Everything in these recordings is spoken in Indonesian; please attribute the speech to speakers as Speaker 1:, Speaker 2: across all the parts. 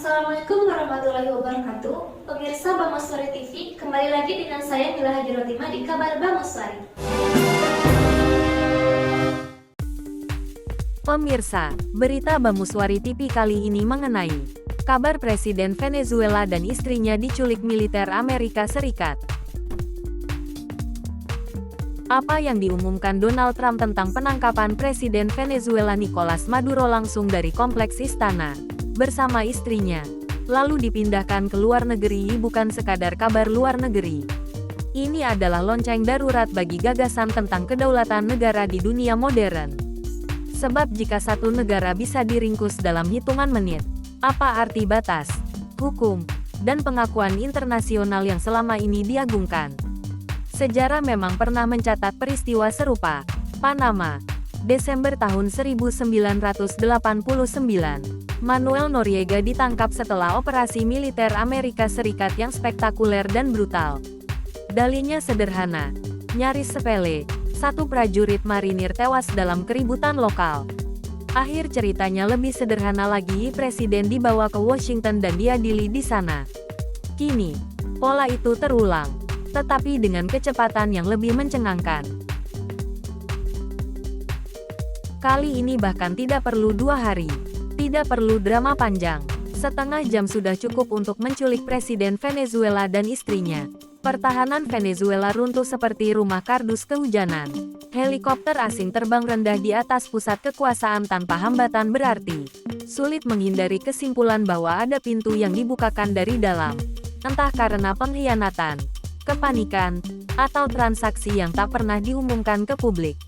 Speaker 1: Assalamualaikum warahmatullahi wabarakatuh. Pemirsa Bangosari TV, kembali lagi dengan saya Mila Hajirotima di Kabar Bangosari.
Speaker 2: Pemirsa, berita Bangosari TV kali ini mengenai kabar Presiden Venezuela dan istrinya diculik militer Amerika Serikat. Apa yang diumumkan Donald Trump tentang penangkapan Presiden Venezuela Nicolas Maduro langsung dari kompleks istana bersama istrinya, lalu dipindahkan ke luar negeri bukan sekadar kabar luar negeri. Ini adalah lonceng darurat bagi gagasan tentang kedaulatan negara di dunia modern. Sebab jika satu negara bisa diringkus dalam hitungan menit, apa arti batas, hukum, dan pengakuan internasional yang selama ini diagungkan? Sejarah memang pernah mencatat peristiwa serupa. Panama, Desember tahun 1989. Manuel Noriega ditangkap setelah operasi militer Amerika Serikat yang spektakuler dan brutal. Dalihnya sederhana, nyaris sepele, satu prajurit marinir tewas dalam keributan lokal. Akhir ceritanya lebih sederhana lagi, presiden dibawa ke Washington dan diadili di sana. Kini, pola itu terulang, tetapi dengan kecepatan yang lebih mencengangkan. Kali ini bahkan tidak perlu 2 hari. Tidak perlu drama panjang. Setengah jam sudah cukup untuk menculik Presiden Venezuela dan istrinya. Pertahanan Venezuela runtuh seperti rumah kardus kehujanan. Helikopter asing terbang rendah di atas pusat kekuasaan tanpa hambatan berarti. Sulit menghindari kesimpulan bahwa ada pintu yang dibukakan dari dalam. Entah karena pengkhianatan, kepanikan, atau transaksi yang tak pernah diumumkan ke publik.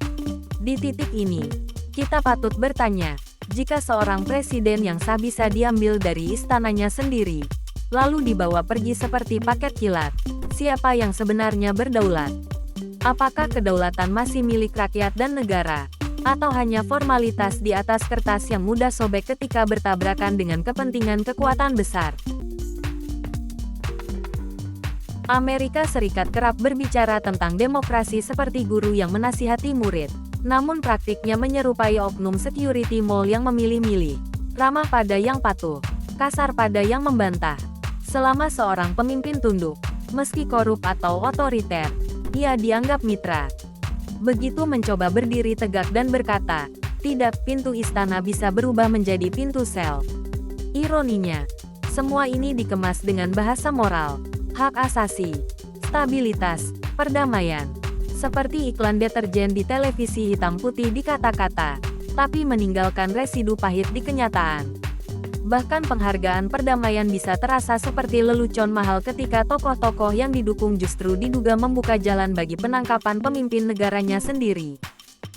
Speaker 2: Di titik ini, kita patut bertanya, jika seorang presiden yang sah bisa diambil dari istananya sendiri, lalu dibawa pergi seperti paket kilat, siapa yang sebenarnya berdaulat? Apakah kedaulatan masih milik rakyat dan negara, atau hanya formalitas di atas kertas yang mudah sobek ketika bertabrakan dengan kepentingan kekuatan besar? Amerika Serikat kerap berbicara tentang demokrasi seperti guru yang menasihati murid. Namun praktiknya menyerupai oknum security mall yang memilih-milih, ramah pada yang patuh, kasar pada yang membantah. Selama seorang pemimpin tunduk, meski korup atau otoriter, ia dianggap mitra. Begitu mencoba berdiri tegak dan berkata, tidak, pintu istana bisa berubah menjadi pintu sel. Ironinya, semua ini dikemas dengan bahasa moral, hak asasi, stabilitas, perdamaian. Seperti iklan deterjen di televisi hitam putih di kata-kata, tapi meninggalkan residu pahit di kenyataan. Bahkan penghargaan perdamaian bisa terasa seperti lelucon mahal ketika tokoh-tokoh yang didukung justru diduga membuka jalan bagi penangkapan pemimpin negaranya sendiri.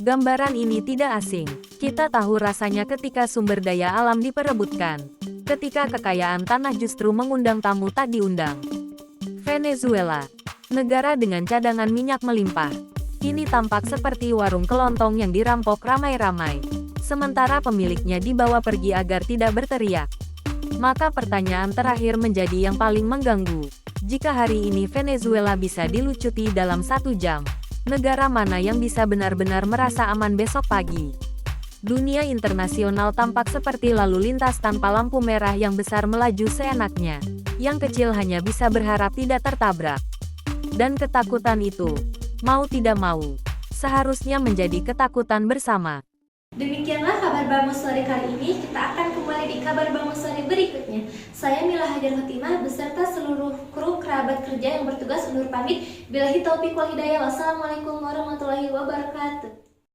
Speaker 2: Gambaran ini tidak asing. Kita tahu rasanya ketika sumber daya alam diperebutkan. Ketika kekayaan tanah justru mengundang tamu tak diundang. Venezuela, negara dengan cadangan minyak melimpah, kini tampak seperti warung kelontong yang dirampok ramai-ramai. Sementara pemiliknya dibawa pergi agar tidak berteriak. Maka pertanyaan terakhir menjadi yang paling mengganggu. Jika hari ini Venezuela bisa dilucuti dalam 1 jam, negara mana yang bisa benar-benar merasa aman besok pagi? Dunia internasional tampak seperti lalu lintas tanpa lampu merah yang besar melaju seenaknya. Yang kecil hanya bisa berharap tidak tertabrak. Dan ketakutan itu, mau tidak mau, seharusnya menjadi ketakutan bersama.
Speaker 1: Demikianlah kabar Bangosari kali ini. Kita akan kembali di kabar Bangosari berikutnya. Saya Mila Hajirotima beserta seluruh kru kerabat kerja yang bertugas undur pamit. Billahi taufiq wal hidayah. Wassalamualaikum warahmatullahi wabarakatuh.